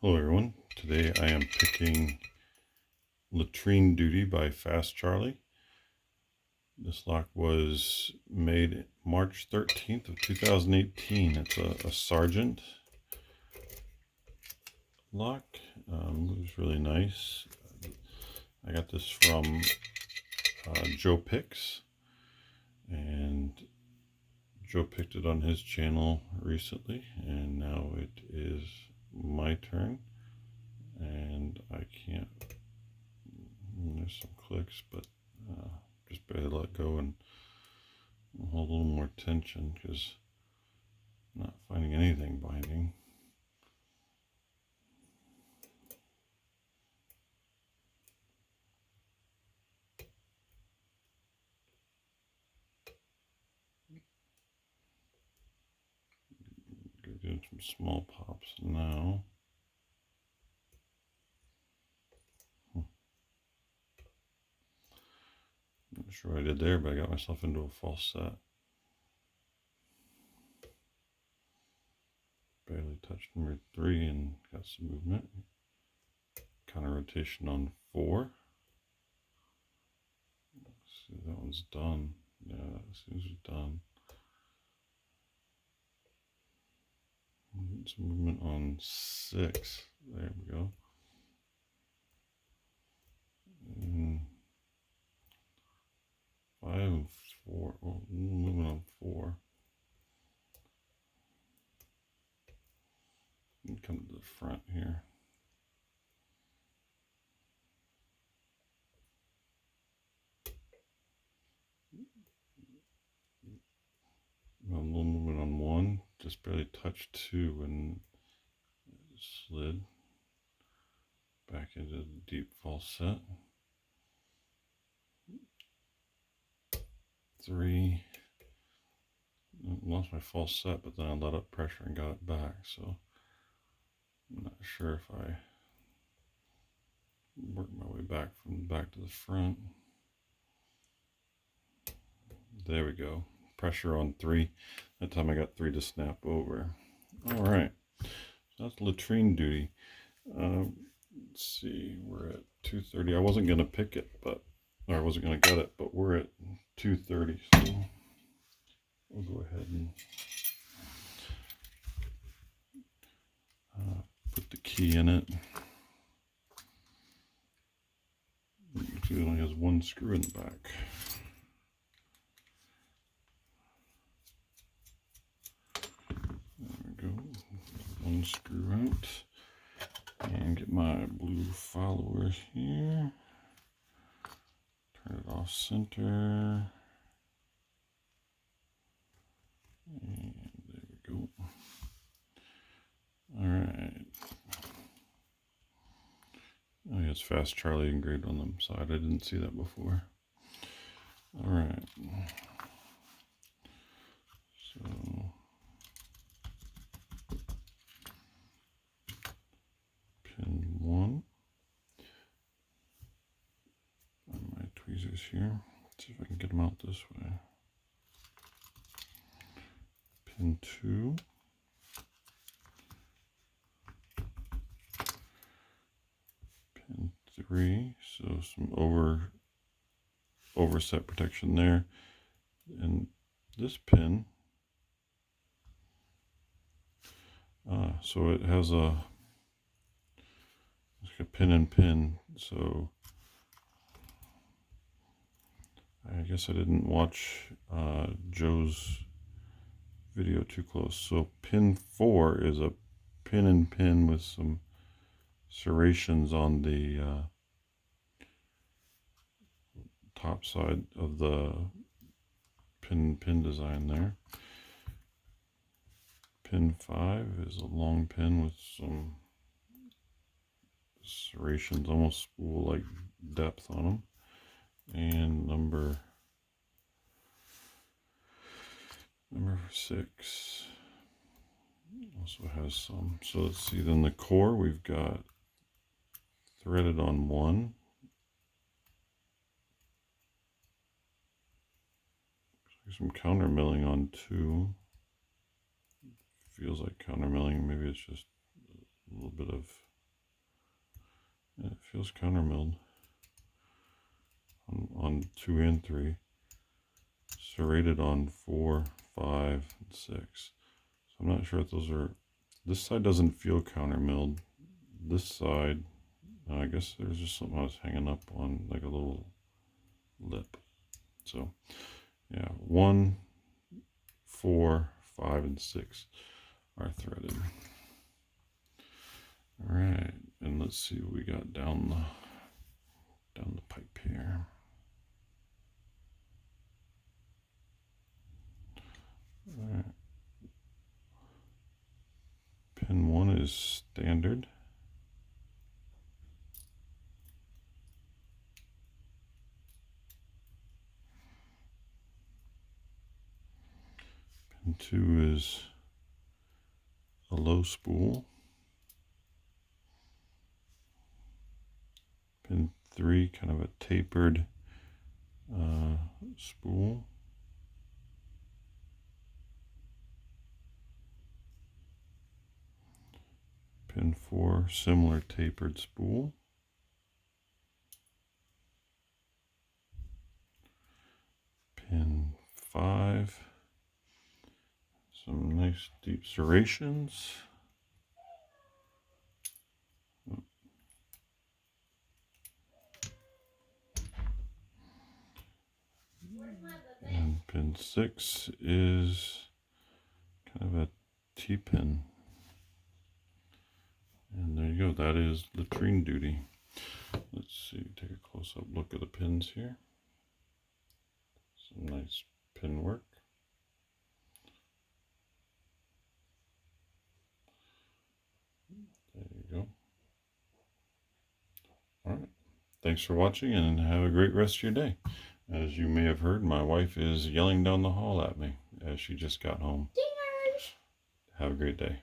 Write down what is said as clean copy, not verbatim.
Hello everyone, today I am picking Latrine Duty by Fast Charlie. This lock was made March 13th of 2018. It's a Sergeant lock. It was really nice. I got this from Joe Picks, and Joe picked it on his channel recently, and now it is my turn. And I can't, there's some clicks, but just barely let go and hold a little more tension because I'm not finding anything binding. Doing some small pops now. Not sure what I did there, but I got myself into a false set. Barely touched number 3 and got some movement. Counter rotation on 4. Let's see, that one's done. Yeah, that seems done. Some movement on 6. There we go. And 5 and 4. Oh, movement on 4. And come to the front here. A little movement on 1, just barely touched 2 and slid back into the deep false set. 3, lost my false set, but then I let up pressure and got it back, so I'm not sure if I work my way back from the back to the front. There we go. Pressure on 3. That time I got 3 to snap over. Alright, so that's Latrine Duty. Let's see, we're at 2:30. I wasn't going to pick it, but, or I wasn't going to get it, but we're at 2:30, so we'll go ahead and put the key in it. It only has 1 screw in the back. There we go. 1 screw out. And get my blue follower here. Turn it off center. And there we go. Alright. Oh, yeah, it's Fast Charlie engraved on the side. I didn't see that before. Alright. So pin 1. Find my tweezers here. Let's see if I can get them out this way. Pin 2. Pin 3. So some overset protection there. And this pin, so it has it's like a pin and pin, so I guess I didn't watch Joe's video too close. So pin 4 is a pin and pin with some serrations on the top side of the pin design there. Pin 5 is a long pin with some serrations, almost spool-like depth on them. And number 6 also has some. So let's see, then the core we've got threaded on 1. Some counter milling on 2. Feels like counter milling. Maybe it's just a little bit of feels countermilled on 2 and 3. Serrated on 4, 5, and 6. So I'm not sure if those are. This side doesn't feel countermilled. This side, I guess there's just something I was hanging up on, like a little lip. So yeah, 1, 4, 5, and 6 are threaded. All right, and let's see what we got down the pipe here. All right. Pin 1 is standard. Pin 2 is a low spool. Pin 3, kind of a tapered spool. Pin 4, similar tapered spool. Pin 5, some nice deep serrations. And pin 6 is kind of a T-pin. And there you go, that is latrine duty. Let's see, take a close-up look at the pins here. Some nice pin work. There you go. All right, thanks for watching and have a great rest of your day. As you may have heard, my wife is yelling down the hall at me as she just got home. Dingers! Have a great day.